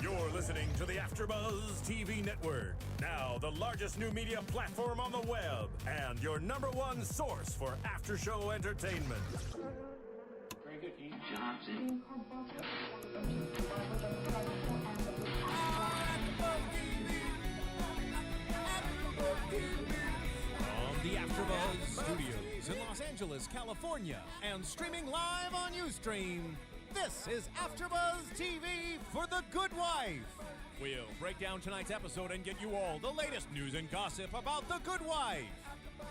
You're listening to the AfterBuzz TV network, now the largest new media platform on the web, and your #1 source for after-show entertainment. Very good, Keith. Johnson. From the AfterBuzz Studios in Los Angeles, California, and streaming live on Ustream, this is AfterBuzz TV for The Good Wife. We'll break down tonight's episode and get you all the latest news and gossip about The Good Wife.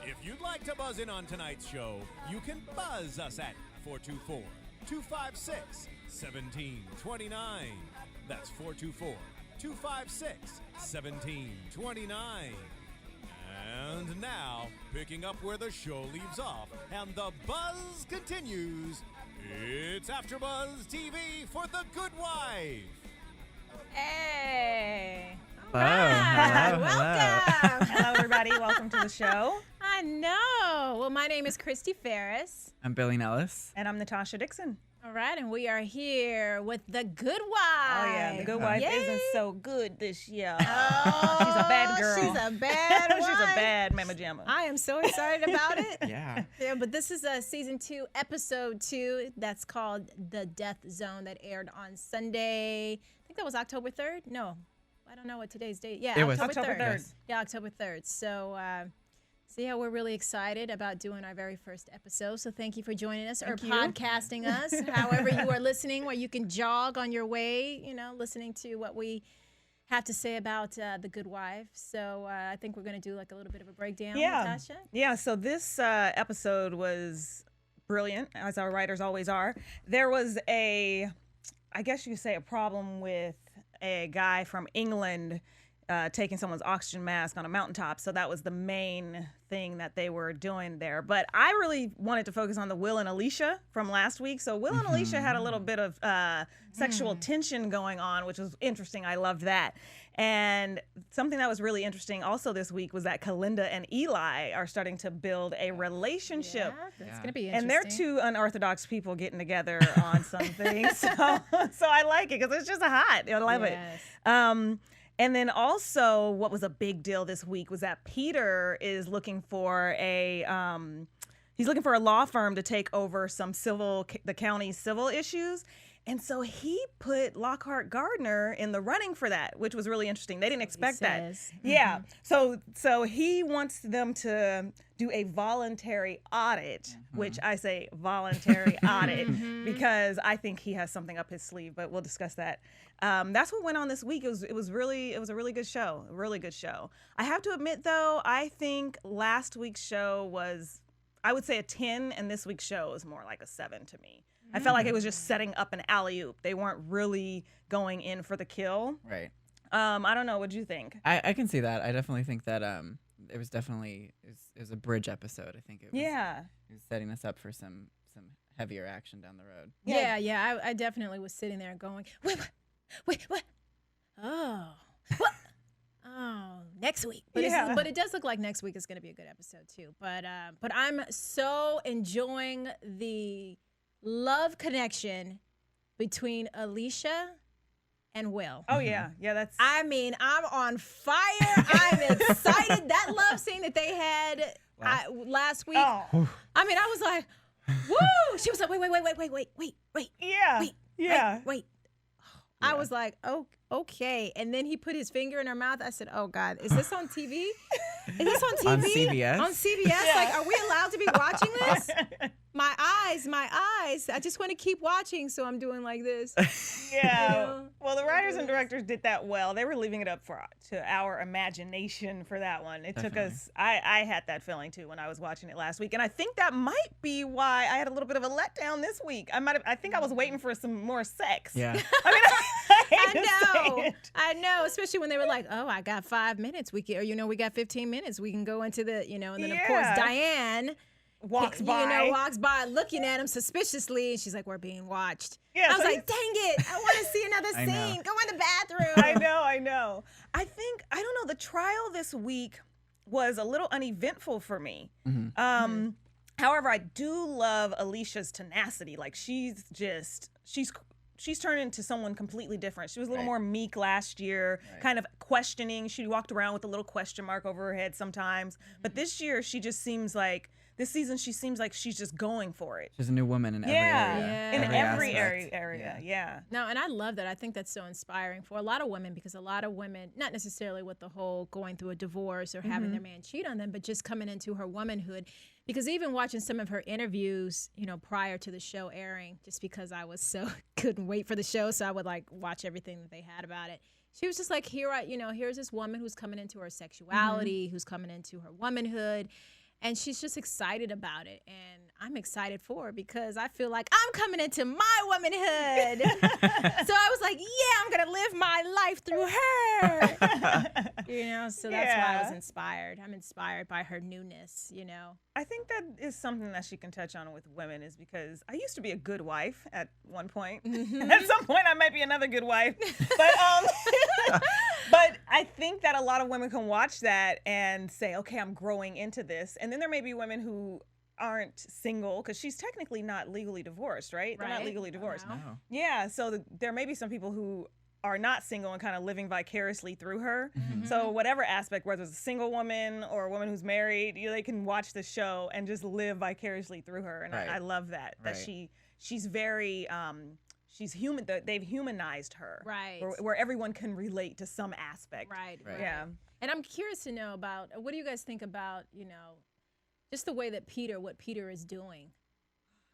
If you'd like to buzz in on tonight's show, you can buzz us at 424-256-1729. That's 424-256-1729. And now, picking up where the show leaves off and the buzz continues, it's AfterBuzz TV for The Good Wife. Hey. Oh, Welcome. Hello, everybody. Welcome to the show. I know. Well, my name is Chrystee Pharris. I'm Billy Nellis. And I'm Natasha Dixon. All right, and we are here with The Good Wife. Oh, yeah. The Good Wife Yay. isn't so good this year. Oh, she's a bad girl. She's a bad wife. She's a bad mama jamma. I am so excited about it. Yeah. Yeah, but this is season 2, episode 2. That's called The Death Zone that aired on Sunday. I think that was October 3rd. No, I don't know what today's date. Yeah, It was October 3rd. Yes. Yeah, October 3rd. So yeah, we're really excited about doing our very first episode. So thank you for joining us or podcasting us, however you are listening, where you can jog on your way, listening to what we have to say about The Good Wife. So I think we're going to do like a little bit of a breakdown, Natasha. Yeah, so this episode was brilliant, as our writers always are. There was I guess you could say, a problem with a guy from England taking someone's oxygen mask on a mountaintop. So that was the main thing that they were doing there. But I really wanted to focus on the Will and Alicia from last week. So Will and Alicia had a little bit of sexual tension going on, which was interesting. I loved that. And something that was really interesting also this week was that Kalinda and Eli are starting to build a relationship. Yeah, that's going to be interesting. And they're two unorthodox people getting together on some things. So I like it because it's just hot. I love it. And then also what was a big deal this week was that Peter is looking for he's looking for a law firm to take over the county's civil issues. And so he put Lockhart Gardner in the running for that, which was really interesting. They didn't expect that. Mm-hmm. Yeah. So he wants them to do a voluntary audit, which I say voluntary audit because I think he has something up his sleeve, but we'll discuss that. That's what went on this week. It was a really good show. A really good show. I have to admit though, I think last week's show was, I would say, a 10, and this week's show was more like a 7 to me. I felt like it was just setting up an alley-oop. They weren't really going in for the kill. Right. I don't know. What'd you think? I can see that. I definitely think that it was a bridge episode. I think it was. Yeah. It was setting us up for some heavier action down the road. Yeah. I definitely was sitting there going, wait, what? Oh, what? Oh, next week. But but it does look like next week is going to be a good episode too. But I'm so enjoying the love connection between Alicia and Will. Oh yeah, that's. I mean, I'm on fire. I'm excited. That love scene that they had last week. Oh. I mean, I was like, woo! She was like, wait. Yeah. Wait. I was like, oh, okay. And then he put his finger in her mouth. I said, oh God, is this on TV? Is this on TV? On CBS? On CBS? Yeah. Like, are we allowed to be watching this? My eyes. I just want to keep watching, so I'm doing like this. Yeah. Well, the writers and directors did that well. They were leaving it up to our imagination for that one. It took us. I had that feeling too when I was watching it last week, and I think that might be why I had a little bit of a letdown this week. I think I was waiting for some more sex. Yeah. I mean, I know, especially when they were like, "Oh, I got 5 minutes. We got 15 minutes. We can go into the, and then of course Diane walks by looking at him suspiciously, and she's like, "We're being watched." Yeah, I was like, "Dang it! I want to see another scene. Go in the bathroom." I know. I don't know. The trial this week was a little uneventful for me. However, I do love Alicia's tenacity. Like she's she's turned into someone completely different. She was a little more meek last year, kind of questioning. She walked around with a little question mark over her head sometimes. But this year, she just seems like, this season, she seems like she's just going for it. She's a new woman in every area. In every aspect. area. No, and I love that. I think that's so inspiring for a lot of women, because a lot of women, not necessarily with the whole going through a divorce or having their man cheat on them, but just coming into her womanhood. Because even watching some of her interviews, you know, prior to the show airing, just because I was couldn't wait for the show, so I would like watch everything that they had about it. She was just like, here's this woman who's coming into her sexuality, who's coming into her womanhood. And she's just excited about it. And I'm excited for her because I feel like I'm coming into my womanhood. So I was like, yeah, I'm going to live my life through her. You know, so that's why I was inspired. I'm inspired by her newness, you know. I think that is something that she can touch on with women, is because I used to be a good wife at one point. At some point, I might be another good wife. But I think that a lot of women can watch that and say, okay, I'm growing into this. And then there may be women who aren't single, because she's technically not legally divorced, right? They're not legally divorced. No. Yeah, so there may be some people who are not single and kind of living vicariously through her. So whatever aspect, whether it's a single woman or a woman who's married, they can watch the show and just live vicariously through her. And I love that. That she's very she's human. They've humanized her, right? Where everyone can relate to some aspect, right? Yeah. And I'm curious to know about, what do you guys think about, just the way that what Peter is doing?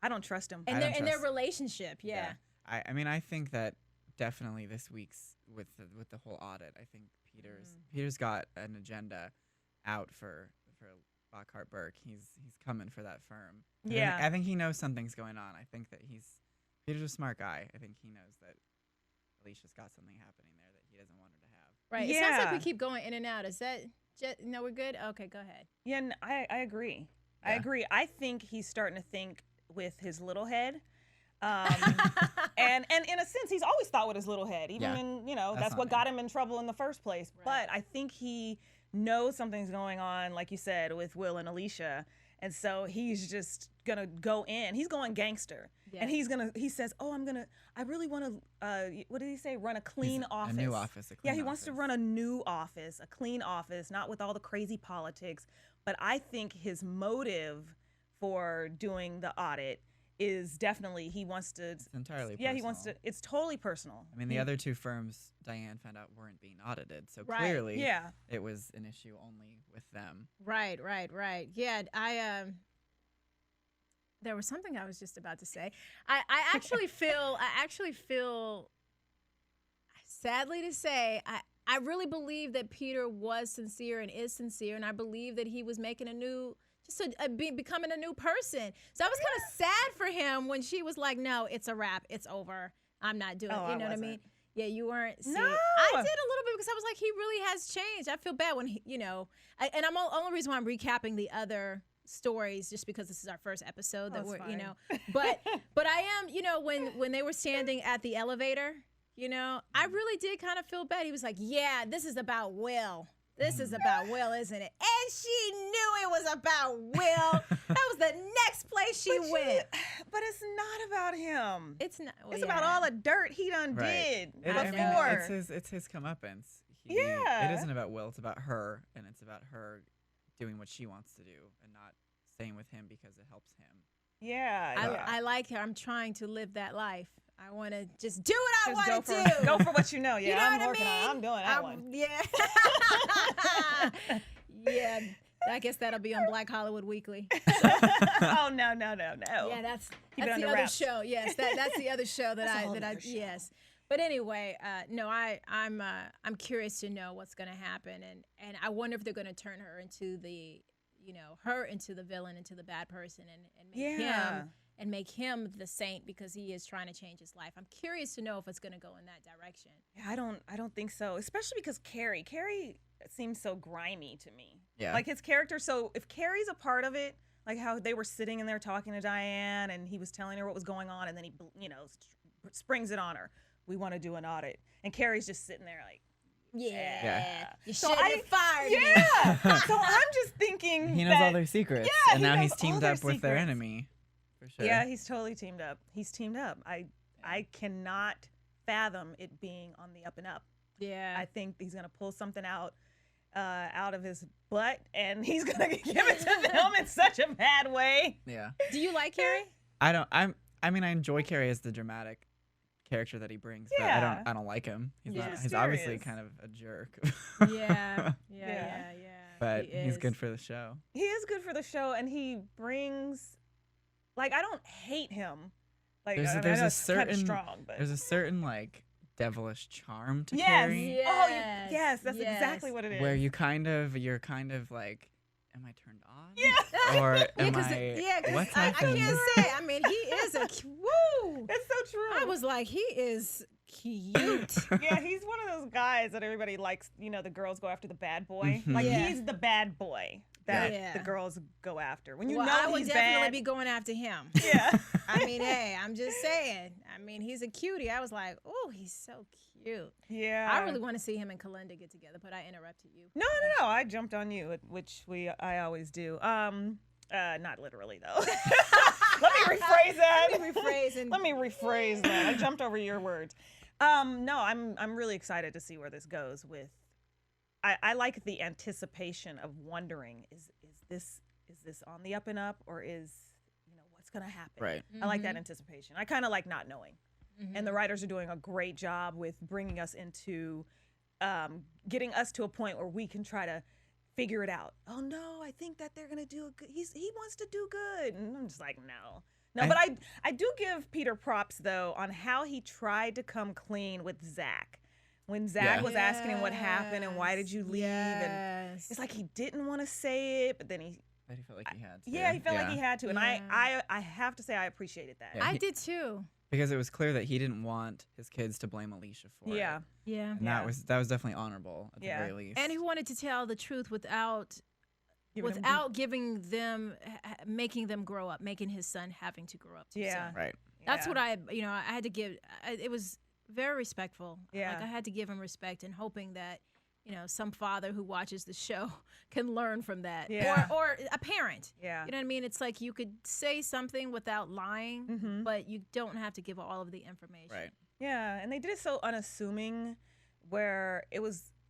I don't trust him. And their relationship, yeah. I mean, I think that definitely this week's with the whole audit, I think Peter's got an agenda out for Lockhart Burke. He's coming for that firm. Yeah. I think he knows something's going on. I think that Peter's a smart guy. I think he knows that Alicia's got something happening there that he doesn't want her to have. Right. Yeah. It sounds like we keep going in and out. Is that no, we're good? Okay, go ahead. Yeah, I agree. Yeah. I agree. I think he's starting to think with his little head. And in a sense, he's always thought with his little head, even when, that's what got him in trouble in the first place. Right. But I think he knows something's going on, like you said, with Will and Alicia. And so he's just going to go in. He's going gangster. Yeah. And he says, I really want to, what did he say? Run a clean office. A new office, he wants to run a new office, a clean office, not with all the crazy politics. But I think his motive for doing the audit is definitely he wants to. It's entirely personal. Yeah, he wants to. It's totally personal. I mean, the other two firms Diane found out weren't being audited, so clearly, it was an issue only with them. Right. Yeah, there was something I was just about to say. I actually feel. Sadly to say, I really believe that Peter was sincere and is sincere, and I believe that he was making becoming a new person. So I was kind of sad for him when she was like, "No, it's a wrap. It's over. I'm not doing it." You know what I mean? Yeah, you weren't. No, I did a little bit, because I was like, he really has changed. I feel bad when and I'm only reason why I'm recapping the other stories just because this is our first episode that we're fine. But I am when they were standing at the elevator, I really did kind of feel bad. He was like, "Yeah, this is about Will. This is about Will, isn't it?" And she knew it was about Will. That was the next place she went. But it's not about him. It's not. Well, it's about all the dirt he done did before. I mean, it's his comeuppance. It isn't about Will. It's about her, and it's about her doing what she wants to do and not staying with him because it helps him. Yeah. I like her. I'm trying to live that life. I want to just do what I want to do. Go for what you know. Yeah, I'm working on it. I'm doing that one. Yeah. Yeah. I guess that'll be on Black Hollywood Weekly. Oh, no. Yeah, that's the other show. Yes, that's the other show yes. But anyway, no, I'm curious to know what's going to happen, and I wonder if they're going to turn her into the villain, into the bad person, and make him the saint because he is trying to change his life. I'm curious to know if it's going to go in that direction. Yeah, I don't think so, especially because Carrie seems so grimy to me. Yeah. Like his character. So if Carrie's a part of it, like how they were sitting in there talking to Diane and he was telling her what was going on, and then he, springs it on her. We want to do an audit. And Carrie's just sitting there like, yeah. You should have fired me. Yeah. So I'm just thinking he knows all their secrets. Yeah, and now he's teamed up with their enemy. For sure. Yeah, he's totally teamed up. I I cannot fathom it being on the up and up. Yeah. I think he's gonna pull something out of his butt, and he's gonna give it to them in such a bad way. Yeah. Do you like Carrie? I enjoy Carrie as the dramatic character that he brings, but I don't like him. He's obviously kind of a jerk. Yeah. But he's good for the show. He is good for the show, and he brings, like, I don't hate him. Like, There's I know a it's certain kind of strong, but there's a certain like devilish charm to yes, Carrie, yes, that's exactly what it is. where you're kind of like, am I turned on? Yeah. Or am because what's I happening? can't say. I mean, he is woo. It's so true. I was like, he is cute. Yeah, he's one of those guys that everybody likes. You know, the girls go after the bad boy. Mhm. Like Yeah. he's the bad boy that Yeah. the girls go after. When you Well, know I would he's definitely bad. be going after him. Yeah. I mean, hey, I'm just saying. I mean, he's a cutie. I was like, oh, he's so cute. Yeah. I really want to see him and Kalinda get together, but I interrupted you. No. I jumped on you, which I always do. Not literally though. Let me rephrase that. Let me rephrase that. I jumped over your words. No, I'm really excited to see where this goes with. I like the anticipation of wondering, is this on the up and up, or is, what's gonna happen? Right. I like that anticipation. I kind of like not knowing. And the writers are doing a great job with bringing us into getting us to a point where we can try to figure it out. Oh no, I think that they're gonna do a good. He wants to do good, and I'm just like, no. But I do give Peter props though on how he tried to come clean with Zach. When Zach was asking him what happened and why did you leave, and it's like he didn't want to say it, but then he felt like he had to. Yeah, he felt like he had to, and I have to say I appreciated that. Yeah, I did too. Because it was clear that he didn't want his kids to blame Alicia for it. Yeah. And that was definitely honorable at the very least. And he wanted to tell the truth without giving them, making them grow up, making his son having to grow up too soon. Right. That's what I had to give. It was very respectful. Yeah. Like I had to give him respect and hoping that, some father who watches the show can learn from that. Yeah. Or a parent. Yeah. You know what I mean? It's like you could say something without lying, but you don't have to give all of the information. Right. Yeah, and they did it so unassuming, where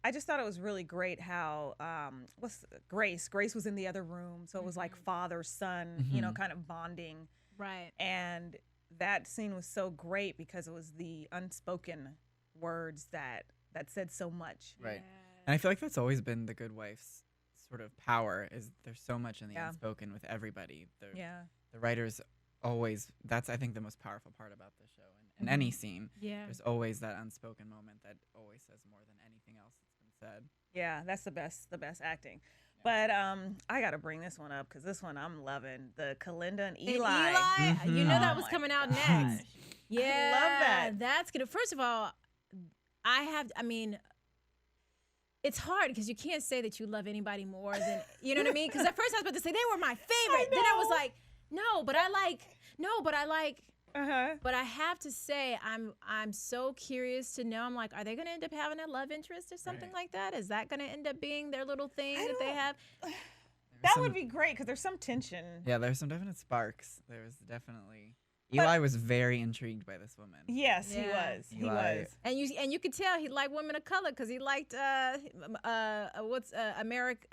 I just thought it was really great how Grace was in the other room, so it was like father son, kind of bonding. Right. And that scene was so great because it was the unspoken words that said so much. Right. Yeah. And I feel like that's always been the good wife's sort of power, is there's so much in the unspoken with everybody. The writers always, that's I think the most powerful part about the show. In any scene, there's always that unspoken moment that always says more than anything else that's been said. Yeah, that's the best acting. But I got to bring this one up because this one I'm loving, the Kalinda and Eli. You know that was coming out next. Yeah, I love that. That's good. First of all, it's hard because you can't say that you love anybody more than, you know what I mean? Because at first I was about to say they were my favorite. Then I was like, but I have to say I'm so curious to know. I'm like, are they going to end up having a love interest or something like that? Is that going to end up being their little thing that they have? That would be great because there's some tension. Yeah, there's some definite sparks. There's definitely. Eli was very intrigued by this woman. Yes, he was. He was. And you could tell he liked women of color because he liked America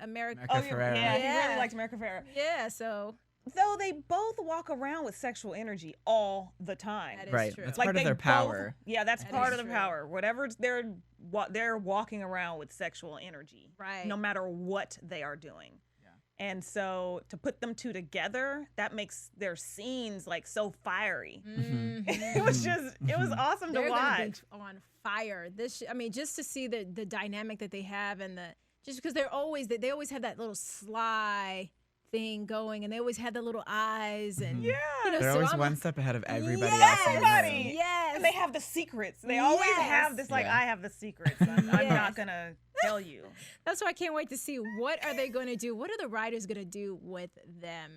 Ferrera. Yeah, he really liked America Ferrera. Yeah, so. Though they both walk around with sexual energy all the time. That is right. true. That's part of their power. That's part of true. their power. Whatever they're walking around with sexual energy. Right. No matter what they are doing. And so to put them two together, that makes their scenes like so fiery. It was awesome to watch. They're gonna be on fire. Just to see the dynamic that they have and just because they always have that little sly thing going, and they always have the little eyes and they're always one step ahead of everybody else. Everybody. Yes. And they have the secrets. They always have this I have the secrets. I'm not gonna tell you. That's why I can't wait to see what are they going to do. What are the writers going to do with them?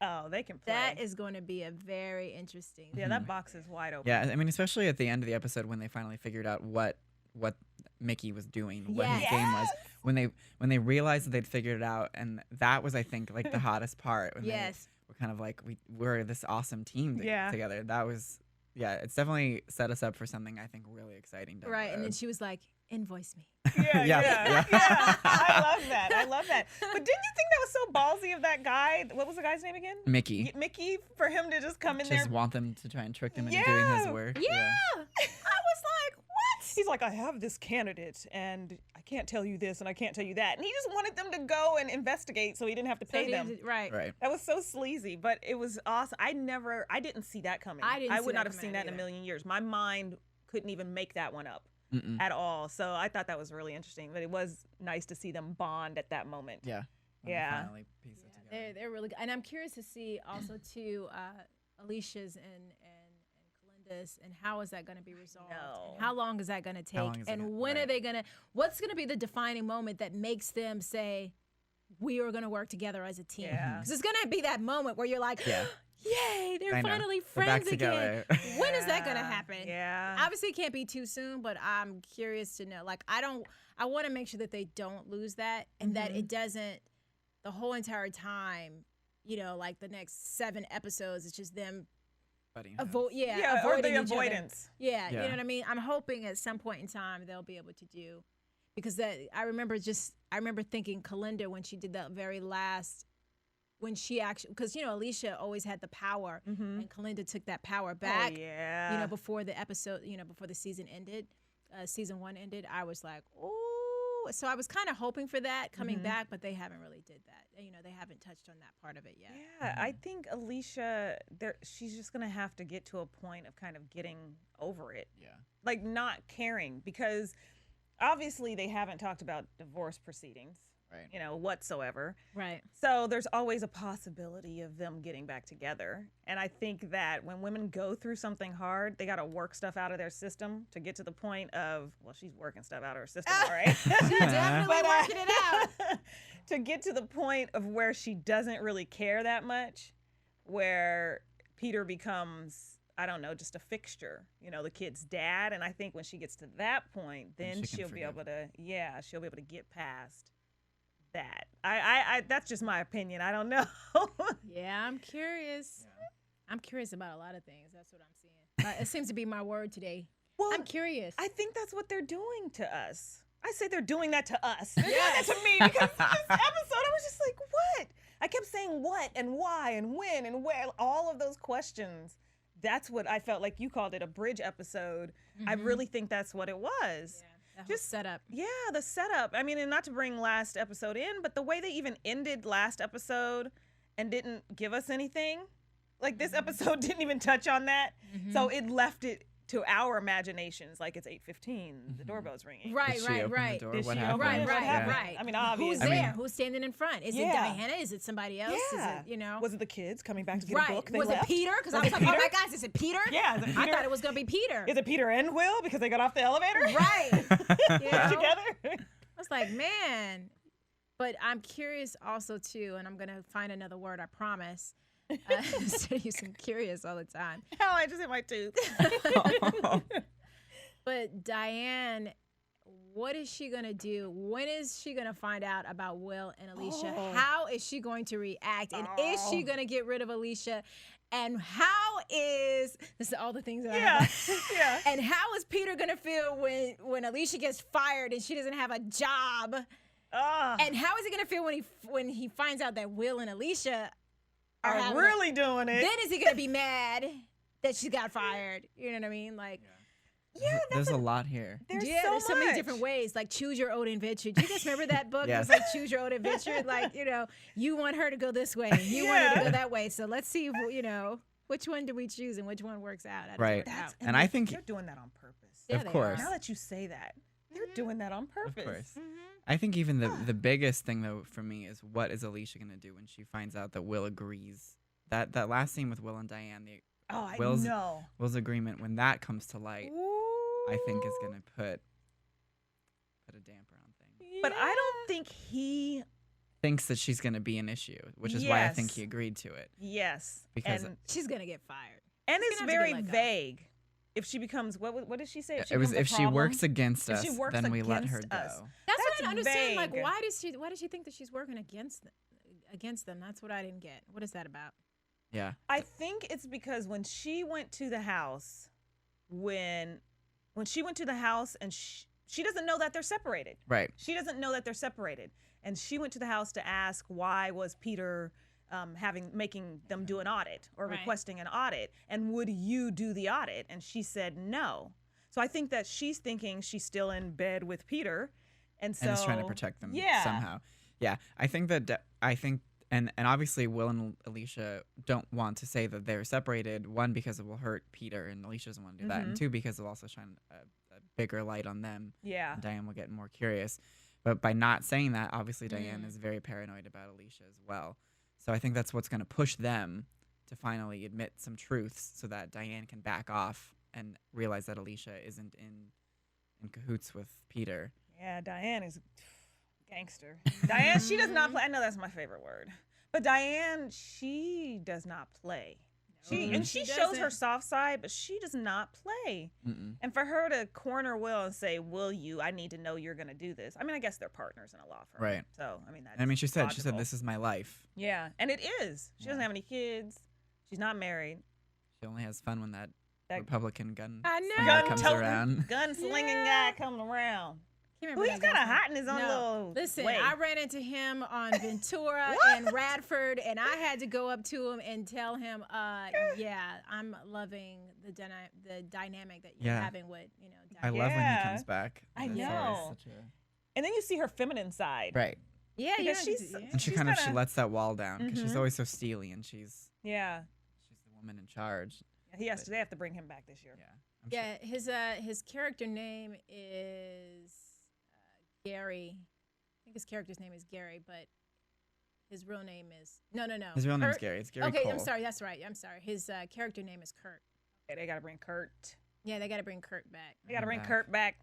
Oh, they can play. That is going to be a very interesting. Yeah, that box is wide open. Yeah, I mean, especially at the end of the episode when they finally figured out what Mickey was doing, what his game was. When they realized that they'd figured it out, and that was, I think, like the hottest part. When they were kind of like, we're this awesome team together. That was Yeah, it's definitely set us up for something I think really exciting down the Right, and then road. she was like, invoice me. Yeah. I love that. But didn't you think that was so ballsy of that guy? What was the guy's name again? Mickey. Mickey, for him to just come in there. Just want them to try and trick them into doing his work. Yeah. I was like, what? He's like, I have this candidate, and I can't tell you this, and I can't tell you that. And he just wanted them to go and investigate so he didn't have to pay them. Right. That was so sleazy, but it was awesome. I didn't see that coming. I would not have seen that in a million years. My mind couldn't even make that one up at all. So I thought that was really interesting, but it was nice to see them bond at that moment. Yeah. When they finally piece it together. They're really good. And I'm curious to see also too Alicia's and Kalinda's, and how is that going to be resolved? And how long is that going to take? And when are they going to, what's going to be the defining moment that makes them say, we are going to work together as a team? Because it's going to be that moment where you're like, yay, they're finally friends again. When is that going to happen? Yeah. Obviously, it can't be too soon, but I'm curious to know. Like, I want to make sure that they don't lose that, and that it doesn't, the whole entire time, you know, like the next 7 episodes, it's just them avoiding or the each avoidance. other. Yeah, you know what I mean? I'm hoping at some point in time they'll be able to do, because I remember thinking Kalinda, when she did that very last, when she actually, because, you know, Alicia always had the power, and Kalinda took that power back. Oh, yeah. You know, before the episode, you know, before the season ended, season 1 ended, I was like, oh. So I was kind of hoping for that coming back, but they haven't really did that. You know, they haven't touched on that part of it yet. Yeah, I think Alicia, she's just going to have to get to a point of kind of getting over it. Yeah. Like not caring, because obviously they haven't talked about divorce proceedings. Right. You know, whatsoever. Right. So there's always a possibility of them getting back together. And I think that when women go through something hard, they got to work stuff out of their system to get to the point of, well, she's working stuff out of her system, all right? She's definitely working it out. To get to the point of where she doesn't really care that much, where Peter becomes, I don't know, just a fixture, you know, the kid's dad. And I think when she gets to that point, then she'll be able to, she'll be able to get past that. I that's just my opinion. I don't know. Yeah, I'm curious. Yeah. I'm curious about a lot of things. That's what I'm seeing. It seems to be my word today. Well, I'm curious. I think that's what they're doing to us. I say they're doing that to us. They're doing that to me, because this episode, I was just like, what? I kept saying what and why and when and where, all of those questions. That's what I felt like you called it, a bridge episode. I really think that's what it was. Yeah. Just setup. Yeah, the setup. I mean, and not to bring last episode in, but the way they even ended last episode and didn't give us anything. Like, this episode didn't even touch on that. So it left it to our imaginations. Like, it's 8:15, the doorbell's ringing. Right. Did she open Right. I mean, obviously. Who's there? Who's standing in front? Is it Diana? Is it somebody else? Yeah. Is it, you know? Was it the kids coming back to get a book? Was it Peter? Because I was like, oh my gosh, is it Peter? Yeah, is it Peter? I thought it was going to be Peter. Is it Peter and Will because they got off the elevator? Right. You know? Together? I was like, man. But I'm curious also, too, and I'm going to find another word, I promise. Instead of using curious all the time. Hell, I just hit my tooth. But Diane, what is she going to do? When is she going to find out about Will and Alicia? How is she going to react? And is she going to get rid of Alicia? And how is, this is all the things that I have. And how is Peter going to feel when Alicia gets fired and she doesn't have a job? And how is he going to feel when he finds out that Will and Alicia are really doing it? Then is he going to be mad that she got fired? You know what I mean? Like, there's a lot here. There's so many different ways. Like, choose your own adventure. Do you guys remember that book? Yes. It was like choose your own adventure. Like, you know, you want her to go this way, you want her to go that way. So let's see, you know, which one do we choose and which one works out? Right. And I think they're doing that on purpose. Yeah, of course. Now that you say that, they're doing that on purpose. Of course. I think even the biggest thing though for me is, what is Alicia gonna do when she finds out that Will agrees? That last scene with Will and Diane, Will's agreement, when that comes to light, I think is gonna put a damper on things. But I don't think he thinks that she's gonna be an issue, which is why I think he agreed to it. Yes, because she's gonna get fired, and it's very vague. If she becomes, what did she say? If she works against us, then we let her go. That's what I don't understand. Like, why does she think that she's working against them? That's what I didn't get. What is that about? Yeah. I think it's because when she went to the house, when she went to the house and she doesn't know that they're separated. Right. She doesn't know that they're separated. And she went to the house to ask why was Peter making them do an audit or requesting an audit, and would you do the audit? And she said no. So I think that she's thinking she's still in bed with Peter, and is trying to protect them Yeah. somehow. Yeah, I think that and obviously Will and Alicia don't want to say that they're separated. One, because it will hurt Peter, and Alicia doesn't want to do that, and two, because it'll also shine a bigger light on them. Yeah. And Diane will get more curious. But by not saying that, obviously Diane is very paranoid about Alicia as well. So I think that's what's going to push them to finally admit some truths so that Diane can back off and realize that Alicia isn't in cahoots with Peter. Yeah, Diane is gangster. Diane, she does not play. I know that's my favorite word. But Diane, she does not play. She shows her soft side, but she does not play. And for her to corner Will and say, "Will you? I need to know you're going to do this." I mean, I guess they're partners in a law firm, right? So I mean, that's she said, logical. "This is my life." Yeah, and it is. She doesn't have any kids. She's not married. She only has fun when that Republican gun gun comes around. Gun slinging guy coming around. Well, he's kind of hot in his own little way. I ran into him on Ventura and Radford, and I had to go up to him and tell him, yeah, I'm loving the dynamic that you're having with, Diane. I love when he comes back. I know. And then you see her feminine side. Right. Yeah, and she kind of she lets that wall down because she's always so steely, and she's the woman in charge. They have to bring him back this year. Yeah. His character name is Gary. I think his character's name is Gary, but his real name is no. His real name is Gary. It's Gary Cole. I'm sorry. That's right. I'm sorry. His character name is Kurt. Okay, they got to bring Kurt. Yeah, they got to bring Kurt back. They got to bring Kurt back.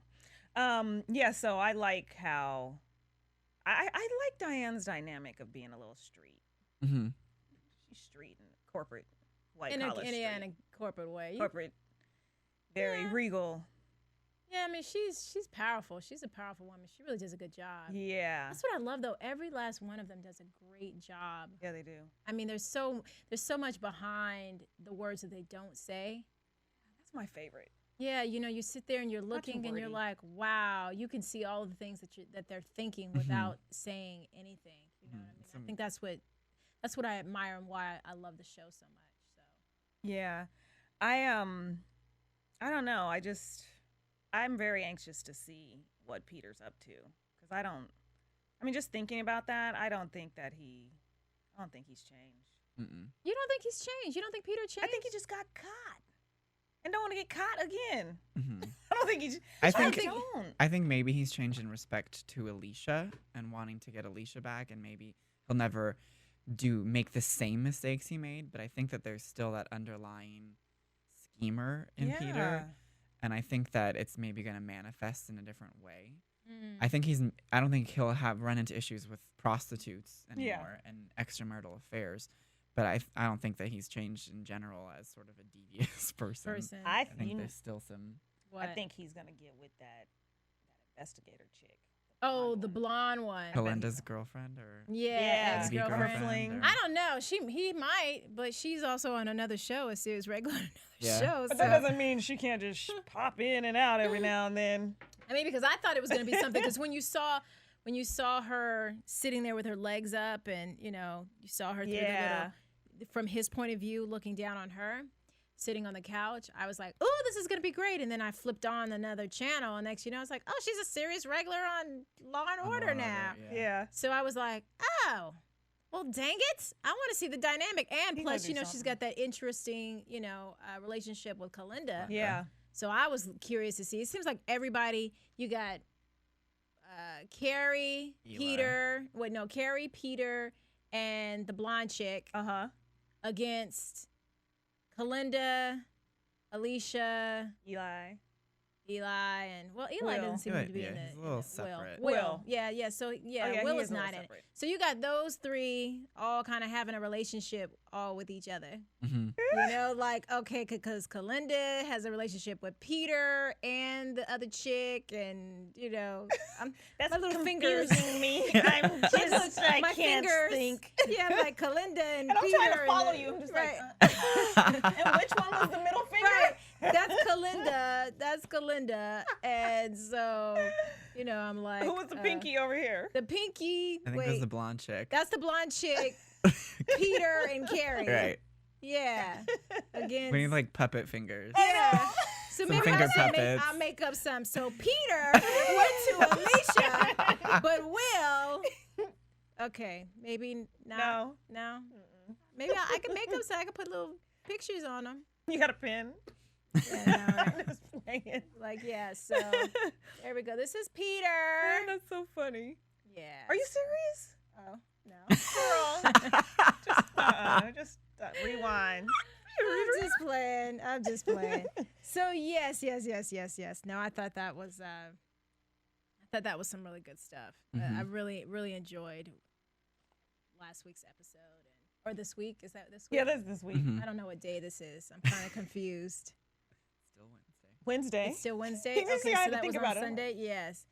Yeah. So I like how I like Diane's dynamic of being a little street. Mm-hmm. She's street and corporate, white collar street. In a corporate way. Corporate, very regal. Yeah, I mean, she's powerful. She's a powerful woman. She really does a good job. Yeah. That's what I love, though. Every last one of them does a great job. Yeah, they do. I mean, there's so much behind the words that they don't say. That's my favorite. Yeah, you sit there and you're looking and you're like, wow, you can see all of the things that they're thinking without saying anything. You know what I mean? I think that's what I admire and why I love the show so much. So. Yeah. I don't know. I'm very anxious to see what Peter's up to, because just thinking about that, I don't think he's changed. Mm-mm. You don't think he's changed? You don't think Peter changed? I think he just got caught and don't want to get caught again. Mm-hmm. I don't think he's. I think maybe he's changed in respect to Alicia and wanting to get Alicia back, and maybe he'll never make the same mistakes he made. But I think that there's still that underlying schemer in Peter. And I think that it's maybe going to manifest in a different way. I don't think he'll run into issues with prostitutes anymore and extramarital affairs. But I don't think that he's changed in general as sort of a devious person. I think there's still some. I think he's going to get with that investigator chick. Oh, the blonde one. Belinda's girlfriend, or ex-girlfriend. I don't know. He might, but she's also on another show, a series regular on another show. But that doesn't mean she can't just pop in and out every now and then. I mean, because I thought it was going to be something. Because when you saw her sitting there with her legs up, and you saw her through from his point of view, looking down on her, sitting on the couch, I was like, oh, this is going to be great. And then I flipped on another channel, and next, I was like, oh, she's a series regular on Law and Order now. Yeah. So I was like, oh, well, dang it. I want to see the dynamic. And plus, she's got that interesting, relationship with Kalinda. Yeah. So I was curious to see. It seems like everybody, you got Carrie, Carrie, Peter, and the blonde chick against Kalinda, Alicia, Eli. Eli Will. doesn't seem to be in he's the a little Will. separate. Will. Yeah. So Will he is a little not in it. separate. So you got those three all kind of having a relationship all with each other. Mm-hmm. You know, like, okay, because Kalinda has a relationship with Peter and the other chick, and you know, That's my little confusing fingers. me. I'm just I my can't fingers. think. Yeah, like Kalinda and And I'm Peter. trying to follow and, you. I'm just right. and which one was the middle finger? Right. That's Kalinda. And so, you know, I'm like, Who was the pinky over here? The pinky. I think that's the blonde chick. That's the blonde chick. Peter and Carrie. Right. Yeah. Again. We need like puppet fingers. Yeah. So Some maybe finger I'll puppets. make up some. So Peter went to Alicia, but Will. Okay, maybe not. No. Maybe I can make them so I can put little pictures on them. You got a pen? Yeah, no, right. I'm just playing. Like, yeah, so there we go. This is Peter. That's so funny. Yeah. Are you serious? Oh, no. Girl. Just rewind. I'm just playing. So yes. No, I thought that was some really good stuff. Mhm. I really enjoyed last week's episode or this week. Is that this week? Yeah, that's this week. Mhm. I don't know what day this is. I'm kind of confused. Still Wednesday. Wednesday. It's still Wednesday. You see, Okay, I had so to that think was about on it. Sunday. Yes,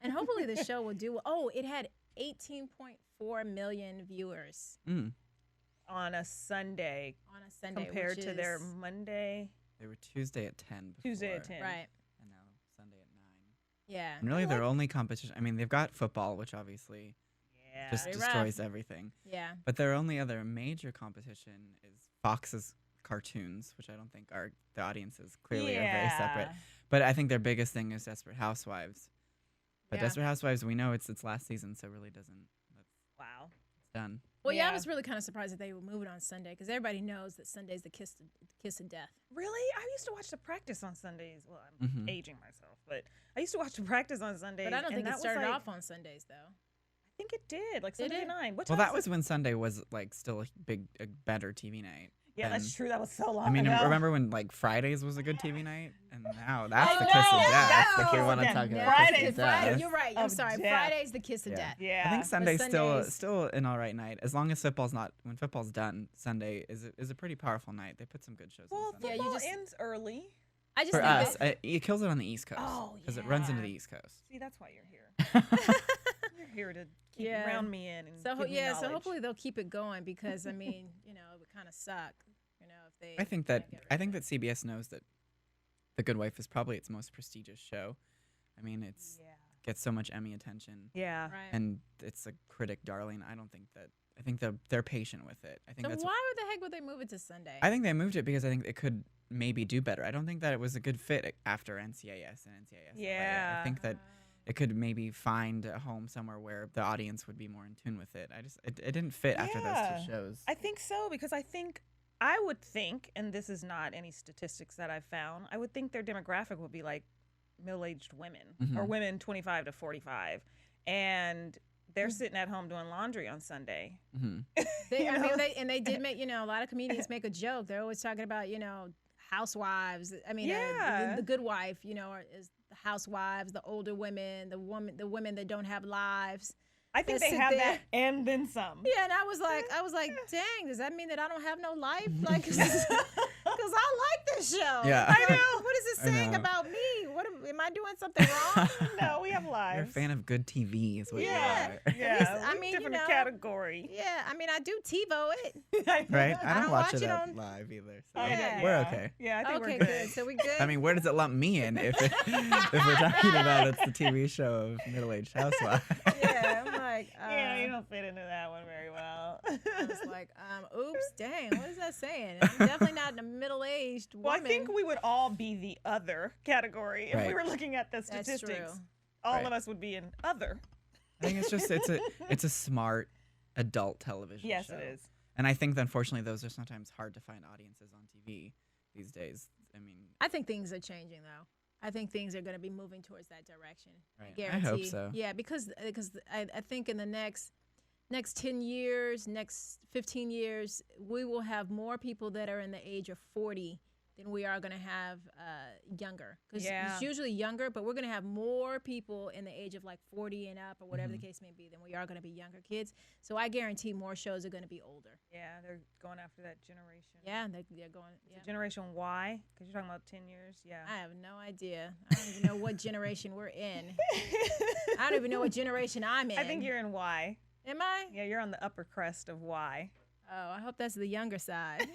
and hopefully the show will do. Oh, it had 18.4 million viewers Mm. On a Sunday on a Sunday compared which to their is- Monday. They were Tuesday at 10 before. Tuesday at 10. right. And now Sunday at 9. Yeah. And really their only competition, I mean, they've got football, which obviously Yeah. just Pretty destroys everything. Yeah. But their only other major competition is Fox's cartoons, which I don't think the audiences clearly are very separate. But I think their biggest thing is Desperate Housewives. But Yeah. Desperate Housewives, we know it's last season, so it really doesn't. Wow. It's done. Well, yeah, I Yeah. was really kind of surprised that they would move it on Sunday because everybody knows that Sunday's the kiss of death. Really? I used to watch the practice on Sundays. Well, I'm Mhm. aging myself, but I used to watch the practice on Sundays. But I don't and think that it was started like- off on Sundays though. I think it did. Like Did Sunday it? at 9. What Well, time that was when Sunday was like still a better TV night. Yeah, that's than- true. That was so long I mean, ago. remember when like Fridays was a good TV night, and now that's I the kiss of know, death. that's Like the you kiss want of to death. talk Yeah. about Friday- kiss of Friday. death. You're right. I'm Of sorry. death. Friday's the kiss of Yeah. death. Yeah. I think Sunday's Sundays- still an all right night as long as when football's done. Sunday is a pretty powerful night. They put some good shows Well, on Sunday. Yeah, you football just- ends early. I just For think us, that, it kills it on the East Coast Oh, because it runs into yeah. the East Coast. See, that's why you're here. You're here to keep Yeah. round me in and so give me so knowledge. hopefully they'll keep it going because I mean, you know, it would kind of suck, you know, if they. I think kinda that get rid I of think it. that CBS knows that The Good Wife is probably its most prestigious show. I mean, it's Yeah. gets so much Emmy attention, Yeah. Right. and it's a critic darling. I think they're patient with it. I think So that's. why the heck would they move it to Sunday? I think they moved it because I think it could maybe do better. I don't think that it was a good fit after NCIS and NCIS. LA. Yeah. I think that it could maybe find a home somewhere where the audience would be more in tune with it. It didn't fit after those Yeah. two shows. I think so because I would think, and this is not any statistics that I've found, I would think their demographic would be like middle-aged women or Mhm. women 25 to 45. And they're sitting at home doing laundry on Sunday. hmm They, I You mean, know? they did make, you know, a lot of comedians make a joke. They're always talking about, you know, housewives. I mean, Yeah. the good wife, you know, is the housewives, the older women, the women that don't have lives. I think That they sit have there. that and then some. Yeah, and I was like, dang, does that mean that I don't have no life? Like, because I like this show. Yeah. I know. What is it I saying know. about me? Am I doing something wrong? No, we have lives. You're a fan of good TV, is what Yeah. you are. Yeah. I we're mean, you different know, category. Yeah, I mean, I do TiVo it. Right? I don't watch it on. live either. So Yeah. we're okay. Yeah, I think Okay, we're good. So we good. I mean, where does it lump me in if we're talking about it's the TV show of middle-aged housewives? yeah, I'm like, Yeah, you don't fit into that one very well. I was like, oops, dang, what is that saying? I'm definitely not a middle-aged woman. Well, I think we would all be the other category if we Right. were looking at the That's statistics. true. All Right. of us would be in other. I think it's a smart adult television Yes, show. it is. And I think that unfortunately those are sometimes hard to find audiences on TV these days. I mean, I think things are changing though. I think things are going to be moving towards that direction. Right. I I guarantee. hope so. Yeah, because I think in the next 10 years, next 15 years, we will have more people that are in the age of 40 than we are going to have younger. Because Yeah. it's usually younger, but we're going to have more people in the age of like 40 and up or whatever the case may be than we are going to be younger kids. So I guarantee more shows are going to be older. Yeah, they're going after that generation. Yeah, they're going. Is it Generation Y? Because you're talking about 10 years. Yeah. I have no idea. I don't even know what generation we're in. I don't even know what generation I'm in. I think you're in Y. Am I? Yeah, you're on the upper crest of Y. Oh, I hope that's the younger side.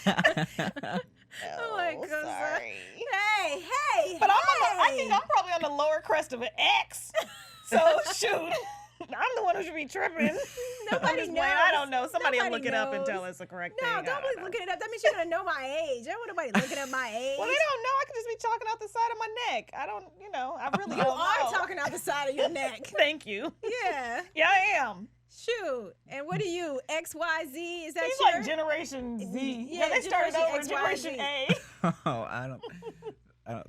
Oh, my God. sorry. Hey. But I think I'm probably on the lower crest of an X. So shoot, I'm the one who should be tripping. Nobody knows. I don't know. Somebody will Nobody look it up and knows. tell us the correct No, thing. don't be looking it up. That means you're gonna know my age. I don't want nobody looking at my age. Well, they don't know. I could just be talking out the side of my neck. I don't, I really You don't are know. talking out the side of your neck. Thank you. Yeah. Yeah, I am. Shoot. And what are you? XYZ? Is that He's your? like Generation Z. Yeah, they started over Generation Generation A. Oh, I don't.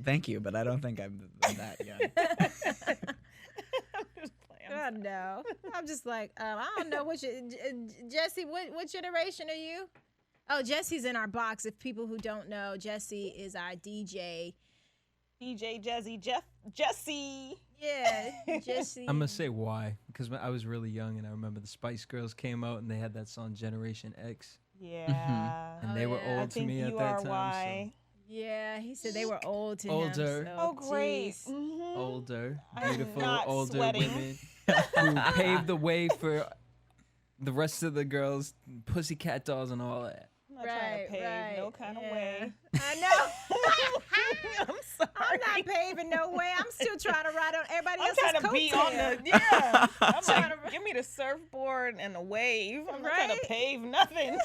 Thank you, but I don't think I'm that young. I'm just playing. I know. I'm just like, I don't know what Jesse. What generation are you? Oh, Jesse's in our box. If people who don't know, Jesse is our DJ. DJ Jesse. Yeah, Jesse. I'm gonna say why, because when I was really young and I remember the Spice Girls came out and they had that song Generation X, Yeah. and Oh, they were yeah. old I to think me you at are that time. why. Yeah, he said they were old to Older. him. So, Oh, great. geez. So Mhm. older, I'm beautiful, not older sweating. women who paved the way for the rest of the girls, Pussycat Dolls and all that. I'm not trying to pave no kind of way. I know. I'm sorry. I'm not paving no way. I'm still trying to ride on everybody I'm else's trying to be on coattail. the yeah. I'm Trying like, give me the surfboard and the wave. I'm not trying Right? to pave nothing.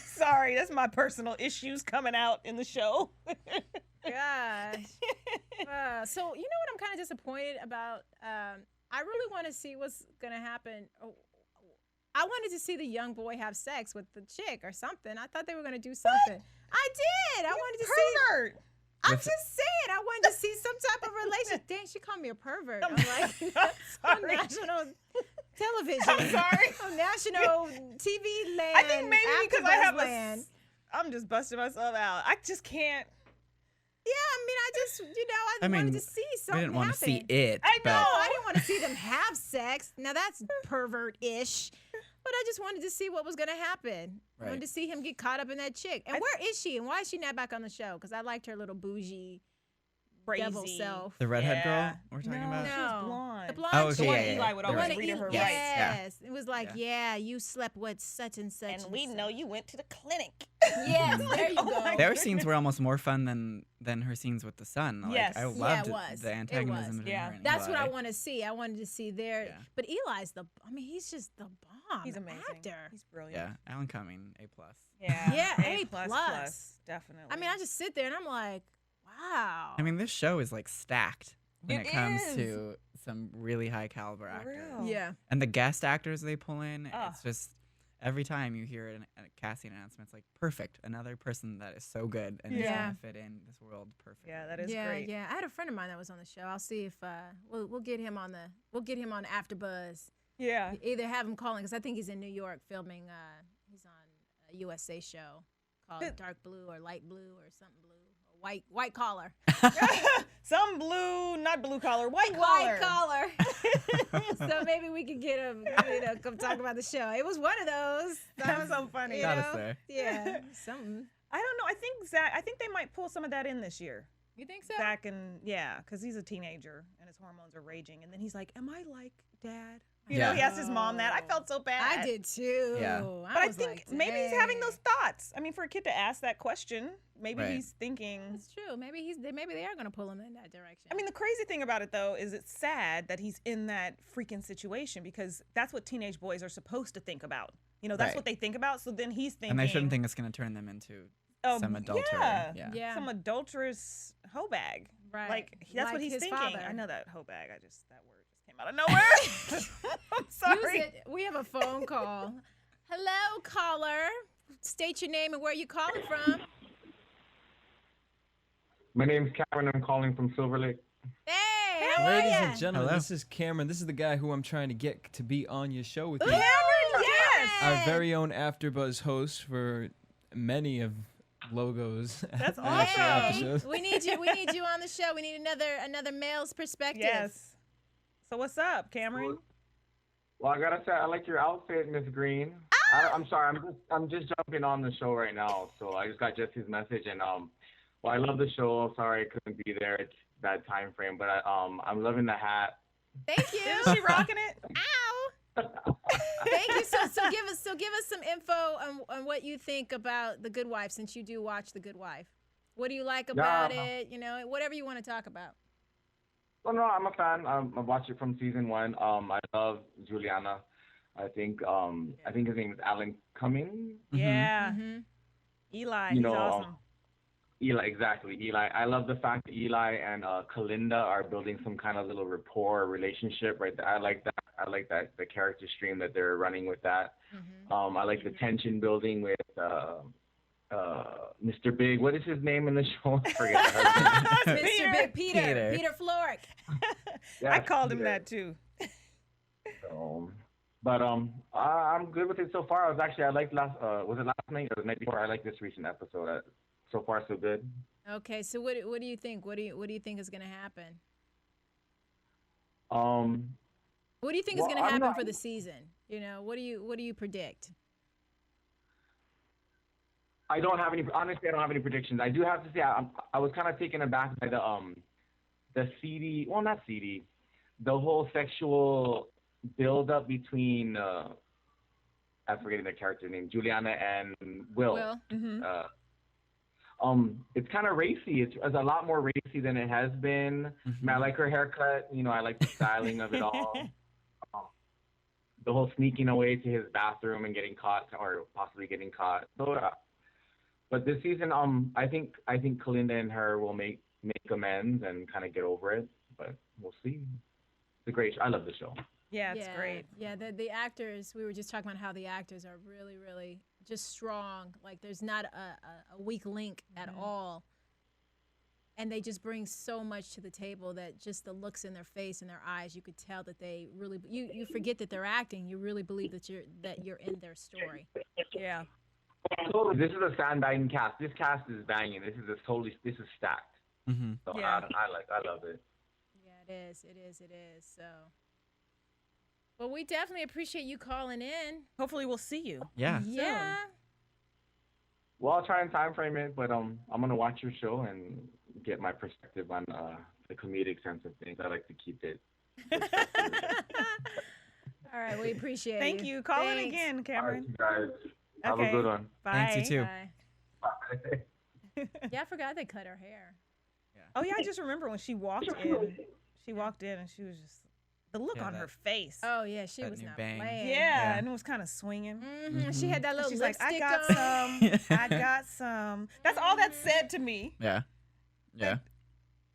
Sorry, that's my personal issues coming out in the show. Gosh. So you know what I'm kind of disappointed about? I really want to see what's gonna happen. Oh, I wanted to see the young boy have sex with the chick or something. I thought they were gonna do something. I did. I wanted to see. Pervert. I'm just saying. I wanted to see some type of relationship. Dang, she called me a pervert. I'm like, I'm on sorry. national television. I'm sorry. On national TV land. I think maybe because I AfterBuzz have land. I'm just busting myself out. I just can't. Yeah, I mean, I just, I mean, wanted to see We something didn't want to see happen. it. I but- know. No, I didn't want to see them have sex. Now that's pervert-ish. But I just wanted to see what was going to happen. I Right. wanted to see him get caught up in that chick. And where is she? And why is she not back on the show? Because I liked her little bougie devil Crazy. self. The redhead Yeah. girl we're talking No, about? she was No. blonde. The blonde Oh, chick. The one okay, yeah, Eli yeah, would yeah. always Right. read her Yes. rights. Yes. It was like, Yeah. you slept with such and such. And we know you went to the clinic. Yes, there you Oh go. my Their scenes were almost more fun than her scenes with the son. Like, Yes. I Yeah, loved it was. the It antagonism was. between Yeah. her and That's what I Eli. want to see. I wanted to see their. Yeah. But Eli's he's just the bomb. He's amazing. Actor. He's brilliant. Yeah, Alan Cumming, A+. Yeah. Yeah, A+. Definitely. I mean, I just sit there and I'm like, wow. I mean, this show is like stacked when It it comes is. to some really high caliber For actors. real. yeah. And the guest actors they pull in, Ah. it's just every time you hear a casting announcement, it's like perfect. Another person that is so good and is Yeah. gonna fit in this world perfectly. Yeah, that is Yeah, great. yeah. I had a friend of mine that was on the show. I'll see if we'll get him on AfterBuzz. Yeah. Either have him calling because I think he's in New York filming. He's on a USA show called Dark Blue or Light Blue or something blue. Or white collar. Some blue, not blue collar, white White collar. collar. So maybe we could get him, come talk about the show. It was one of those. That was so funny. You Gotta know? say. Yeah, something. I don't know. I think they might pull some of that in this year. You think so? Zach and because he's a teenager and his hormones are raging, and then he's like, "Am I like Dad?" You know, Yeah. he asked his mom that. I felt so bad. I did too. Yeah. But I was think like, maybe he's having those "Dang." thoughts. I mean, for a kid to ask that question, maybe Right. he's thinking. It's true. Maybe they are gonna pull him in that direction. I mean, the crazy thing about it, though, is it's sad that he's in that freaking situation because that's what teenage boys are supposed to think about. You know, that's Right. what they think about. So then he's thinking. And they shouldn't think it's gonna turn them into some adulterer. Yeah. Yeah. Some adulterous hoe bag. Right. Like, that's what Like he's his thinking. father. I know that hoe bag. That word just came out of nowhere. I'm sorry. Use it. We have a phone call. Hello, caller. State your name and where you calling from. My name's Cameron. I'm calling from Silver Lake. Hey, how are Ladies ya? and gentlemen, Hello. this is Cameron. This is the guy who I'm trying to get to be on your show with you. Cameron, yes. Our very own AfterBuzz host for many of logos. That's in extra Hey, episodes. we need you. We need you on the show. We need another male's perspective. Yes. So what's up, Cameron? Well, I gotta say, I like your outfit, Miss Green. I'm sorry, I'm just jumping on the show right now, so I just got Jesse's message, and well, I love the show. Sorry I couldn't be there. It's bad time frame, but I'm loving the hat. Thank you. Isn't she rocking it? Ow. Thank you. So give us some info on what you think about The Good Wife, since you do watch The Good Wife. What do you like about it? You know, whatever you want to talk about. Well, no, I'm a fan. I watched it from season 1. I love Juliana. I think his name is Alan Cumming. Yeah. Eli, he's awesome. Eli, exactly. Eli. I love the fact that Eli and Kalinda are building some kind of little rapport or relationship right there. I like that. I like that the character stream that they're running with that. I like the tension building with Mr. Big. What is his name in the show? I forget. Mr. Big Peter Florrick. Yeah, I called him Peter. that too. But I'm good with it so far. I liked was it last night or the night before? I like this recent episode. So far, so good. Okay, so what do you think? What do you think is going to happen? What do you think is going to happen for the season? You know, what do you predict? I don't have any. Honestly, I don't have any predictions. I do have to say, I was kind of taken aback by the seedy. Well, not seedy. The whole sexual build-up between. I'm forgetting the character name, Juliana and Will. It's kind of racy. It's a lot more racy than it has been. I mean, I like her haircut. You know, I like the styling of it all. The whole sneaking away to his bathroom and getting caught, or possibly getting caught. So, but this season, I think Kalinda and her will make amends and kind of get over it. But we'll see. It's a great show. I love the show. Yeah, it's great. Yeah, the actors. We were just talking about how the actors are really, really just strong. Like there's not a weak link at all. And they just bring so much to the table that just the looks in their face and their eyes, you could tell that they really. You forget that they're acting. You really believe that you're in their story. Yeah. This is a stand-by cast. This cast is banging. This is stacked. So Yeah. I love it. Yeah, it is. So. Well, we definitely appreciate you calling in. Hopefully we'll see you. Yeah. Yeah. Well, I'll try and time frame it, but I'm gonna watch your show and get my perspective on the comedic sense of things. I like to keep it. All right, we appreciate Thank you. Call in again, Cameron. All right, you guys. Have a good one. Bye. Thanks, you too. Bye. Yeah, I forgot they cut her hair. Oh yeah, I just remember when she walked in. She walked in and she was just the look on her face. Oh yeah, she That was new not bang. playing. Yeah, and it was kind of swinging. She had that little She's like, lipstick I got on. some. I got some. That's all that said to me. Yeah. Yeah.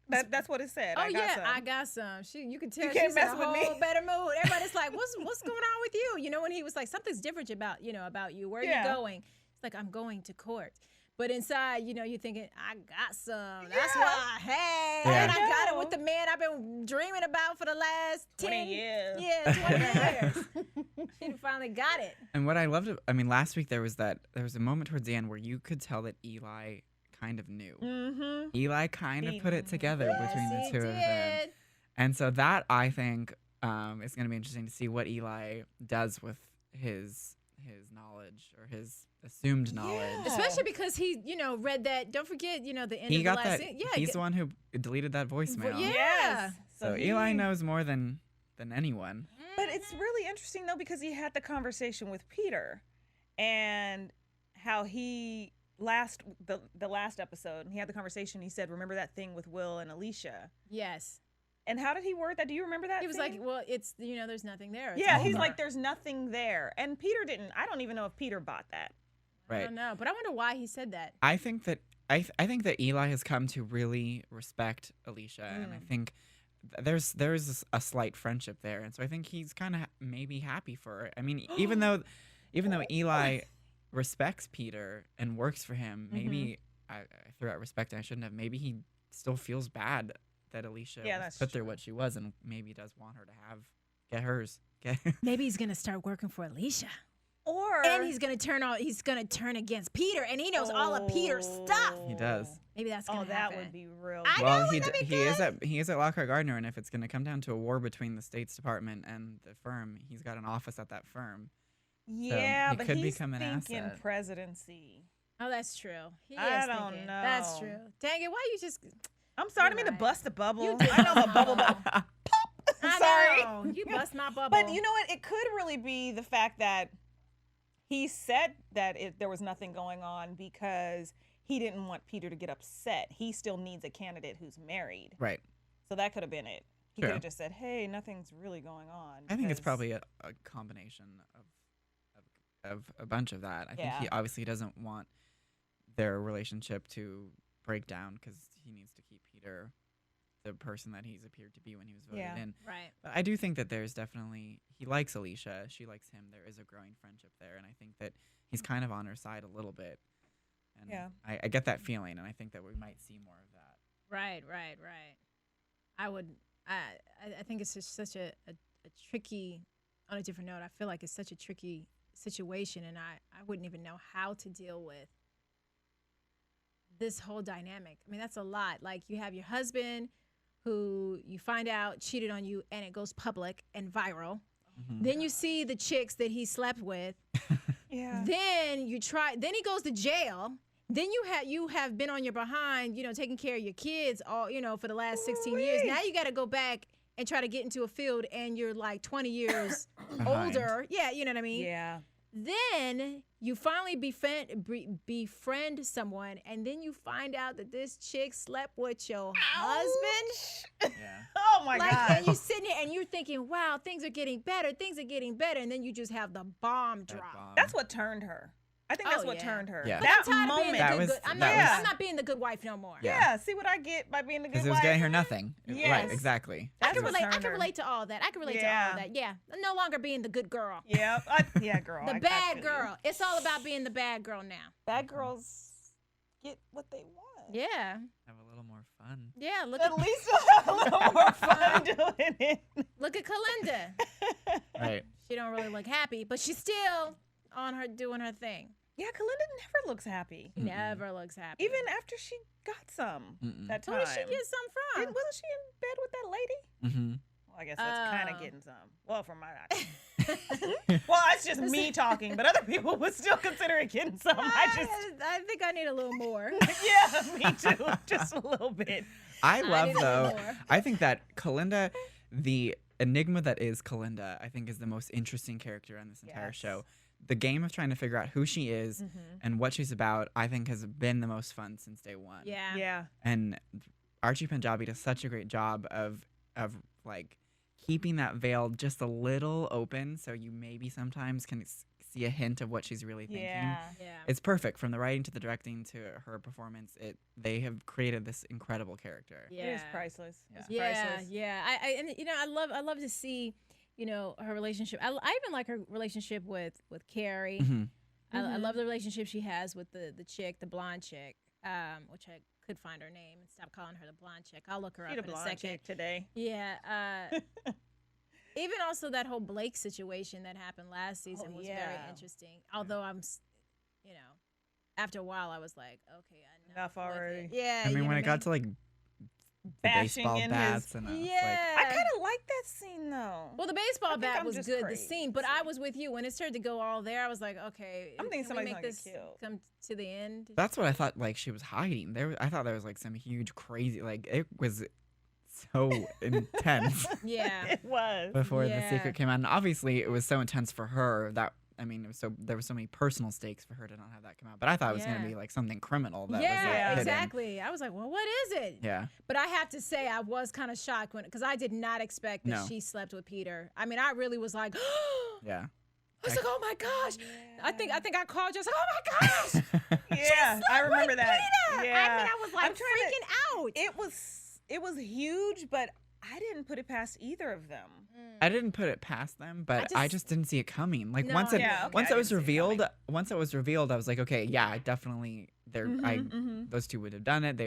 That's what it said. Oh I got some. I got some. You could tell You can't she's in mess a with whole me. better mood. Everybody's like, what's going on with you? You know, when he was like, something's different about you. Where are you going? It's like, I'm going to court. But inside, you know, you're thinking, I got some. That's why. Hey, and I got it with the man I've been dreaming about for the last 20 years. Yeah, 20 years. She finally got it. And what I loved, I mean, last week there was a moment towards the end where you could tell that Eli kind of knew. Eli kind of put it together between the two of them. And so that, I think, is going to be interesting to see what Eli does with his knowledge or his assumed knowledge. Especially because he, read that. Don't forget, the end He of got the last that. scene. Yeah, He's the one who deleted that voicemail. Yeah. Yes. So Eli knows more than anyone. But it's really interesting though because he had the conversation with Peter, and how he the last episode, and he had the conversation. He said, "Remember that thing with Will and Alicia?" Yes. And how did he word that? Do you remember that? He was scene? like, well, it's, there's nothing there. It's Yeah, he's over. like, there's nothing there. And Peter didn't. I don't even know if Peter bought that. I Right. don't know, but I wonder why he said that. I think that I think that Eli has come to really respect Alicia, and I think there's a slight friendship there, and so I think he's kind of maybe happy for her. I mean, even though Eli respects Peter and works for him, maybe I threw out respect and I shouldn't have. Maybe he still feels bad that Alicia was put there what she was, and maybe does want her to get hers. Maybe he's gonna start working for Alicia. and he's gonna turn against Peter, and he knows all of Peter's stuff. He does. Maybe that's gonna that happen. would be real. I Well, know, he wouldn't that be he is at Lockhart Gardner, and if it's going to come down to a war between the States Department and the firm, he's got an office at that firm. Yeah, he but could he's become an thinking asset. presidency. Oh, that's true. He is I don't thinking. know. That's true. Dang it! Why you just? I'm sorry, I You're didn't mean to right. bust the bubble. You did. I know I'm a bubble. Pop. Sorry. I know. You bust my bubble. But you know what? It could really be the fact that he said that there was nothing going on because he didn't want Peter to get upset. He still needs a candidate who's married. Right. So that could have been it. He True. could have just said, "Hey, nothing's really going on." I think it's because- probably a combination of a bunch of that. I think he obviously doesn't want their relationship to break down because he needs to keep Peter the person that he's appeared to be when he was voted in. Right. But I do think that there's definitely, he likes Alicia, she likes him. There is a growing friendship there, and I think that he's kind of on her side a little bit. And I get that feeling, and I think that we might see more of that. Right. I think it's just such a tricky, on a different note, I feel like it's such a tricky situation, and I wouldn't even know how to deal with this whole dynamic. I mean, that's a lot. Like, you have your husband who you find out cheated on you, and it goes public and viral. Mm-hmm. Then you see the chicks that he slept with. Then then he goes to jail. Then you have been on your behind, taking care of your kids all, for the last 16 years. Now you got to go back and try to get into a field, and you're like 20 years older. Yeah, you know what I mean? Yeah. Then you finally befriend someone, and then you find out that this chick slept with your husband. Yeah. Oh my God. And you're sitting here and you're thinking, wow, things are getting better, and then you just have the bomb drop. That's what turned her. I think that's what turned her. Yeah. But That I'm tired moment. of being the good. I'm not being the good wife no more. Yeah. See what I get by being the good Because wife. it was getting her nothing. Yes. Right, exactly. I can what relate. I turned can her. relate to all that. I can relate to all that. Yeah, no longer being the good girl. Yeah. Girl. The bad girl. It's all about being the bad girl now. Bad girls get what they want. Yeah. Have a little more fun. Yeah. Look At at least we'll have a little more fun doing it. look at Kalinda. Right. She don't really look happy, but she's still on her doing her thing. Yeah, Kalinda never looks happy. Never looks happy. Even after she got some that time. Who did she get some from? Wasn't she in bed with that lady? Mm-hmm. Well, I guess that's kind of getting some. Well, from my well, that's just me talking, but other people would still consider it getting some. I think I need a little more. Yeah, me too. Just a little bit. I love, need a little though, more. I think that Kalinda, the enigma that is Kalinda, I think is the most interesting character on this entire show. The game of trying to figure out who she is and what she's about, I think, has been the most fun since day one. Yeah. Yeah. And Archie Punjabi does such a great job of like keeping that veil just a little open, so you maybe sometimes can see a hint of what she's really thinking. Yeah. It's perfect from the writing to the directing to her performance. They have created this incredible character. Yeah. It is priceless. It's Yeah, priceless. yeah. I love to see, her relationship. I even like her relationship with Carrie. Mm-hmm. I love the relationship she has with the chick, the blonde chick, which I could find her name and stop calling her the blonde chick. I'll look her up She the in a blonde second. chick today. Yeah. Even also that whole Blake situation that happened last season was very interesting. Although after a while I was like, okay, Enough already. Yeah. I mean, when it got to like the Bashing baseball in bats and it's I kind of like that scene though. Well, the baseball bat I'm was just good, crazy. the scene, but I was with you when it started to go all there. I was like, okay, I'm thinking can we somebody's make gonna get this killed. come to the end. that's what I thought. Like she was hiding there. I thought there was like some huge crazy. Like it was so intense Yeah. It was. before the Yeah. secret came out, and obviously it was so intense for her that. I mean, there were so many personal stakes for her to not have that come out. But I thought it was going to be like something criminal. That was like, hidden. Exactly. I was like, well, what is it? Yeah. But I have to say, I was kind of shocked because I did not expect that she slept with Peter. I mean, I really was like, Yeah. I was like, oh my gosh. I think I called you. I was like, oh my gosh. Yeah, I remember that. Peter. Yeah. I mean, I was like I'm trying to- freaking out. It was huge, but I didn't put it past either of them. I didn't put it past them, but I just didn't see it coming. Like No, once it yeah, okay, once I it was didn't see it revealed, I was like, okay, yeah, I definitely those two would have done it. They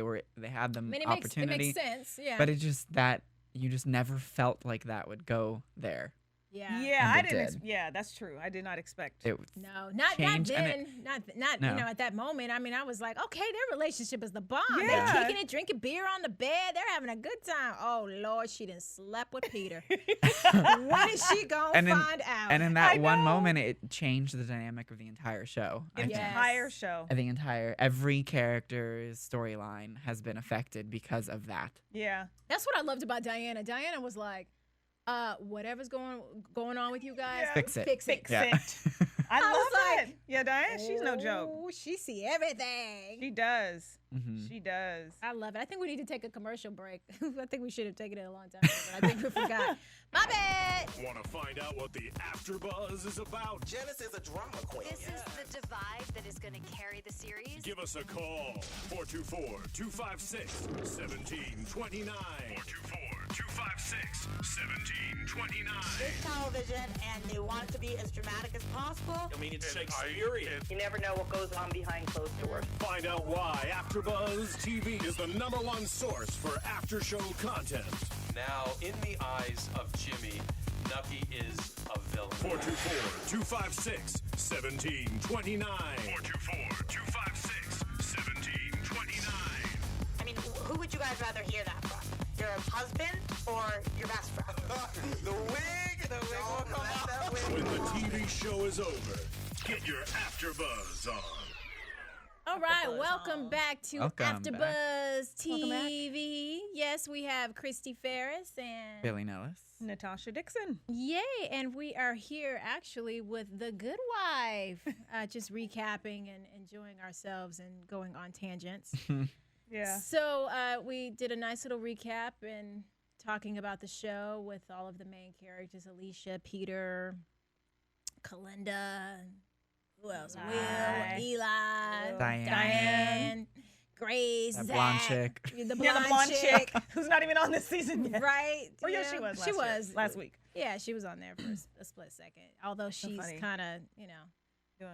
had the I mean, it opportunity. makes sense. Yeah. But it just that you just never felt like that would go there. I And it didn't. did. Yeah, that's true. I did not expect. It No, not changed, and then. Not No. you know, at that moment. I mean, I was like, okay, their relationship is the bomb. Yeah. They're kicking it, drinking beer on the bed. They're having a good time. Oh Lord, she didn't slept with Peter. When is she gonna find out? And in that one moment, it changed the dynamic of the entire show. I think. Entire show. Every character's storyline has been affected because of that. Yeah. That's what I loved about Diana. Diana was like, whatever's going on with you guys, Fix it. Fix it. Yeah. I love was it. Yeah, Diane, she's no joke. Oh, she see everything. She does. Mhm. She does. I love it. I think we need to take a commercial break. I think we should have taken it a long time ago, but I think we forgot. My bad. Want to find out what the AfterBuzz is about? Janice is a drama queen. This is the divide that is going to carry the series. Give us a call. 424-256-1729. 424-256-1729. It's television, and they want it to be as dramatic as possible. I mean, it's Shakespearean. You never know what goes on behind closed doors. Find out why AfterBuzz TV is the #1 source for after-show content. Now, in the eyes of Jimmy, Nucky is a villain. 424-256-1729. 424-256-1729. I mean, who would you guys rather hear that from? Your husband or your best friend? The wig will come out. When the TV show is over, get your AfterBuzz on. All right, welcome back to Welcome AfterBuzz TV. Yes, we have Chrystee Pharris and Billy Nellis. Natasha Dixon. Yay, and we are here actually with The Good Wife, just recapping and enjoying ourselves and going on tangents. Yeah. So we did a nice little recap and talking about the show with all of the main characters: Alicia, Peter, Kalinda, who else? Will, Eli, Diane, Grace, that Zach, blonde chick. the blonde chick, who's not even on this season yet. right? Oh, yeah, she was. Last week. Yeah, she was on there for a split second. Although she's funny. kind of,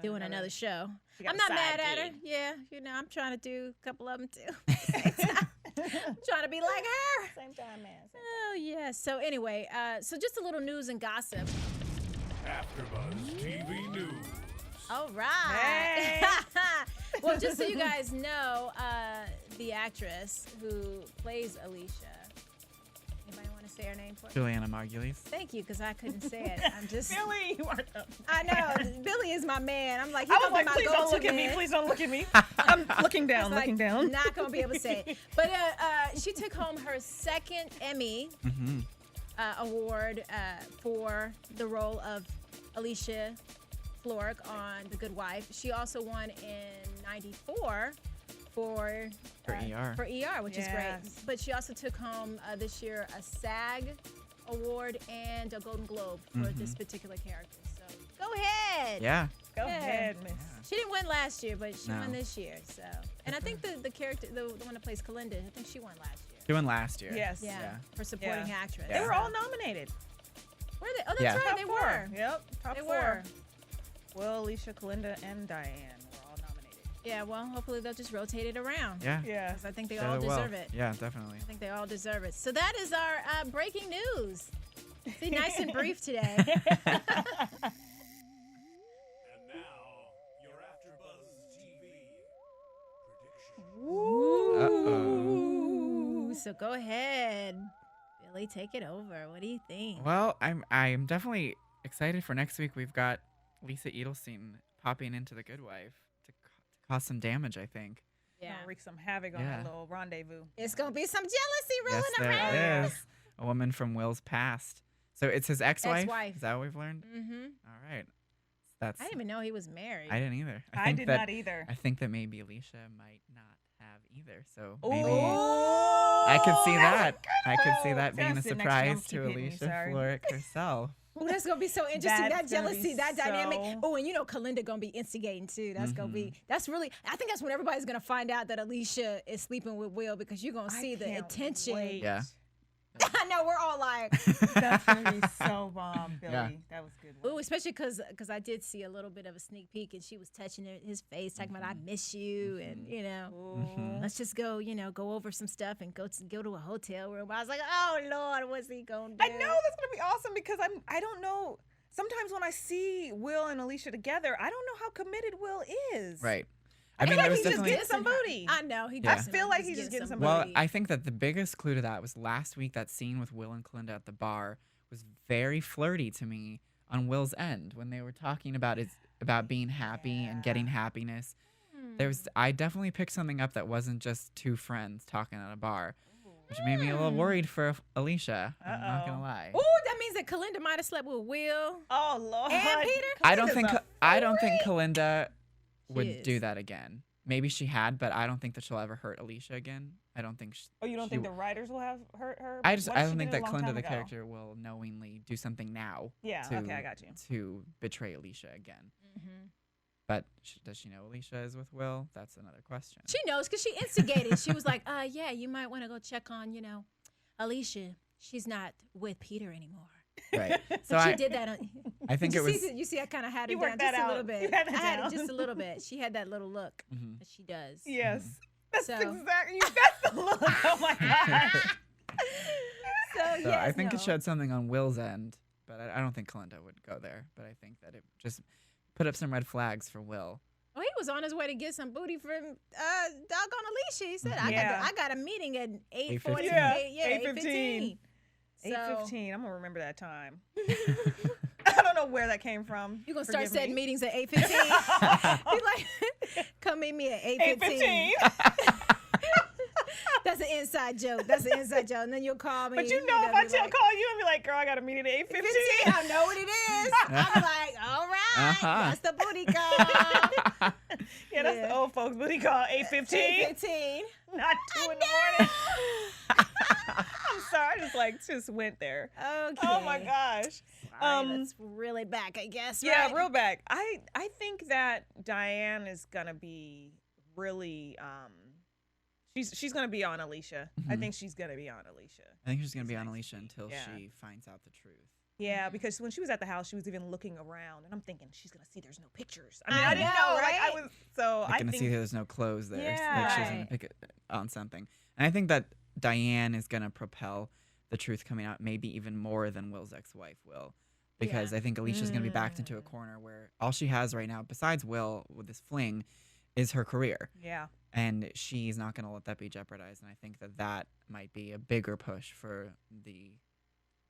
doing another show. She got I'm a not side mad at her. gig. Yeah, I'm trying to do a couple of them too. I'm trying to be like her. Same time, man. Oh yeah. So anyway, so just a little news and gossip. AfterBuzz TV News. All right. Hey. Well, just so you guys know, the actress who plays Alicia. Anybody want to say her name for me? Juliana Margulies. Thank you, because I couldn't say it. I'm just. Billy, you are the I know. Billy is my man. I'm like, I he's was like, my please go-to don't look at me. man. Please don't look at me. I'm looking down, Like, looking down. Not gonna be able to say it. But she took home her second Emmy award for the role of Alicia Florrick on The Good Wife. She also won in '94 for ER. For ER, which is great. Yes. But she also took home this year a SAG award and a Golden Globe for this particular character. So go ahead. Yeah. Go ahead, miss. She didn't win last year, but she No. won this year. So, and I think the character, the one that plays Kalinda, I think she won last year. She won last year. Yes. Yeah, for supporting actress. They were all nominated. Were they? Oh, that's Yeah. right. Top They four. were. Yep. Top They four. were. Will, Alicia, Kalinda, and Diane were all nominated. Yeah. Well, hopefully they'll just rotate it around. Yeah. Yeah. 'Cause I think they So all well. deserve it. Yeah, definitely. I think they all deserve it. So that is our breaking news. See, nice and brief today. And now, your AfterBuzz TV prediction. Ooh. So go ahead, Billy. Take it over. What do you think? Well, I'm definitely excited for next week. We've got Lisa Edelstein popping into The Good Wife to cause some damage, I think. Yeah. Gonna wreak some havoc on Yeah. that little rendezvous. It's gonna be some jealousy rolling Yes, around. there is. A woman from Will's past. So it's his ex-wife? Ex-wife. Is that what we've learned? Mm-hmm. All right. That's. I didn't even know he was married. I didn't either. I think did that, not either. I think that maybe Alicia might not have either. So Ooh. maybe I could see that. I could see that being a Gotta sit next to him, surprise keep to hitting me, Alicia sorry. Florrick herself. Oh, that's gonna be so interesting. That's That gonna jealousy, be that dynamic. so- Oh, and Kalinda gonna be instigating too. That's gonna be. That's really. I think that's when everybody's gonna find out that Alicia is sleeping with Will, because you're gonna see the can't attention. wait. Yeah. I know know, we're all like, That's gonna be so bomb, Billy. Yeah. That was a good. One. ooh, especially because I did see a little bit of a sneak peek, and she was touching his face, talking about I miss you, and you know, let's just go, go over some stuff and go to a hotel room. I was like, oh Lord, what's he gonna do? I know that's gonna be awesome because I don't know. Sometimes when I see Will and Alicia together, I don't know how committed Will is. Right. I mean, feel there like was he's just definitely. getting some booty. I know he. Yeah. Does. I feel like he's just getting some Well, booty. I think that the biggest clue to that was last week. That scene with Will and Kalinda at the bar was very flirty to me on Will's end when they were talking about being happy and getting happiness. I definitely picked something up that wasn't just two friends talking at a bar, which made me a little worried for Alicia. I'm not gonna lie. Ooh, that means that Kalinda might have slept with Will. Oh Lord. And Peter. I don't think Kalinda would is. do that again. Maybe she had, but I don't think that she'll ever hurt Alicia again. I don't think. Oh, you don't think the writers will have hurt her? I What if don't she think did it that a long Kalinda, time the ago? character, will knowingly do something now. Yeah, To, okay, I got you. To betray Alicia again. But does she know Alicia is with Will? That's another question. She knows because she instigated. She was like, yeah, you might want to go check on, Alicia. She's not with Peter anymore. Right. So She did that. I think it was. You see, I kind of had it You down worked just that a little out. bit. You had it I had down. it just a little bit. She had that little look that she does. Yes. That's So- exactly. That's the look. Oh my gosh. So So yes, I think no. it showed something on Will's end, but I don't think Kalinda would go there. But I think that it just put up some red flags for Will. Oh, he was on his way to get some booty from doggone Alicia. He said, Yeah. I got a meeting at 8:40. 8:15. Yeah, 8:15. 8:15. I'm gonna remember that time. I don't know where that came from. You're going to start Forgive setting me. meetings at 8:15? Be like, come meet me at 8:15. 8:15. That's an inside joke. And then you'll call me. But you know, You're if gonna I be like, call you and be like, "Girl, I got a meeting at 8:15," I know what it is. I'm like, all right, that's the booty call. Yeah, that's the old folks booty call. 8:15. 8:15. Not 2 in the morning. I'm sorry, I just went there. Okay. Oh my gosh. That's really back, I guess. Yeah, right? real back. I think that Diane is gonna be really she's gonna be on Alicia. I think she's gonna be on Alicia. I think she's gonna be on Alicia until she finds out the truth. Yeah, because when she was at the house, she was even looking around, and I'm thinking she's gonna see there's no pictures. I mean, I didn't know, right? like I was so. Like I gonna think see there's no clothes there. Yeah. Like she's gonna pick it on something. And I think that Diane is gonna propel the truth coming out maybe even more than Will's ex-wife will. Because I think Alicia's gonna be backed into a corner where all she has right now, besides Will with this fling, is her career. Yeah. And she's not gonna let that be jeopardized. And I think that might be a bigger push for the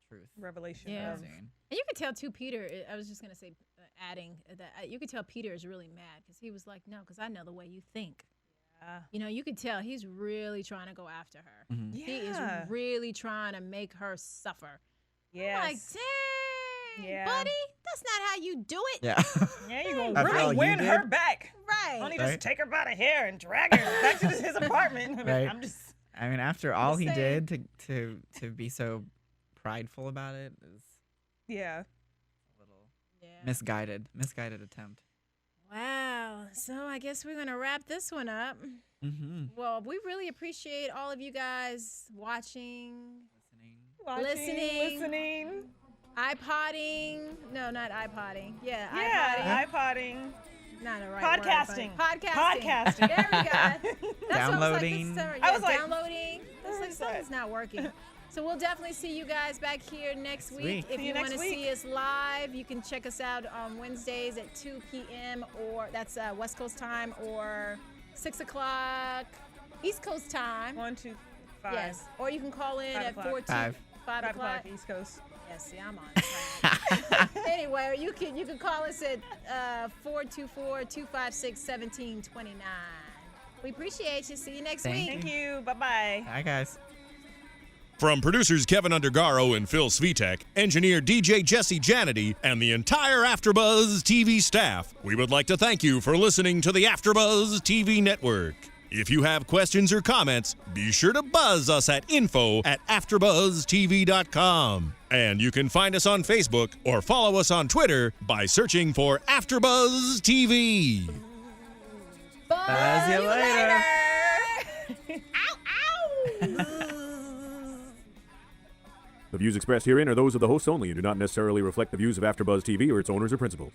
truth. Revelation. Yeah. Of, And you could tell too, Peter. I was just gonna say, adding that you could tell Peter is really mad because he was like, "No, because I know the way you think." Yeah. You could tell he's really trying to go after her. Mm-hmm. Yeah. He is really trying to make her suffer. Yes. Like, dang, Yeah. buddy, that's not how you do it. Yeah. Yeah, you're gonna After all really you win her did? back. Right. Only Right. just take her by the hair and drag her back to his apartment. I mean, Right. I'm just. I mean, after all he saying. did to be so prideful about it is Yeah. a little Yeah. misguided attempt. Wow. So I guess we're gonna wrap this one up. Mm-hmm. Well, we really appreciate all of you guys watching, Listening. iPodding. No, not iPodding. Yeah, Yeah. iPodding. Not a right Podcasting. word, but podcasting. There we go. That's Downloading. What I was like, I was like, downloading. It's like something's not working. So we'll definitely see you guys back here next week. If See you you want next to week. see us live, you can check us out on Wednesdays at 2 p.m. or that's West Coast time, or 6 o'clock East Coast time. 1, 2, 5. Yes. Or you can call in 5 at o'clock. 5 5 o'clock. o'clock East Coast. Yes, see, I'm on track. Anyway, or you can call us at 424-256-1729. We appreciate you. See you next week. Thank you. Bye-bye. Bye, guys. From producers Kevin Undergaro and Phil Svitek, engineer DJ Jesse Janity, and the entire AfterBuzz TV staff, we would like to thank you for listening to the AfterBuzz TV network. If you have questions or comments, be sure to buzz us at info@AfterBuzzTV.com. And you can find us on Facebook or follow us on Twitter by searching for AfterBuzz TV. Buzz you later. Ow, ow. The views expressed herein are those of the hosts only and do not necessarily reflect the views of AfterBuzz TV or its owners or principals.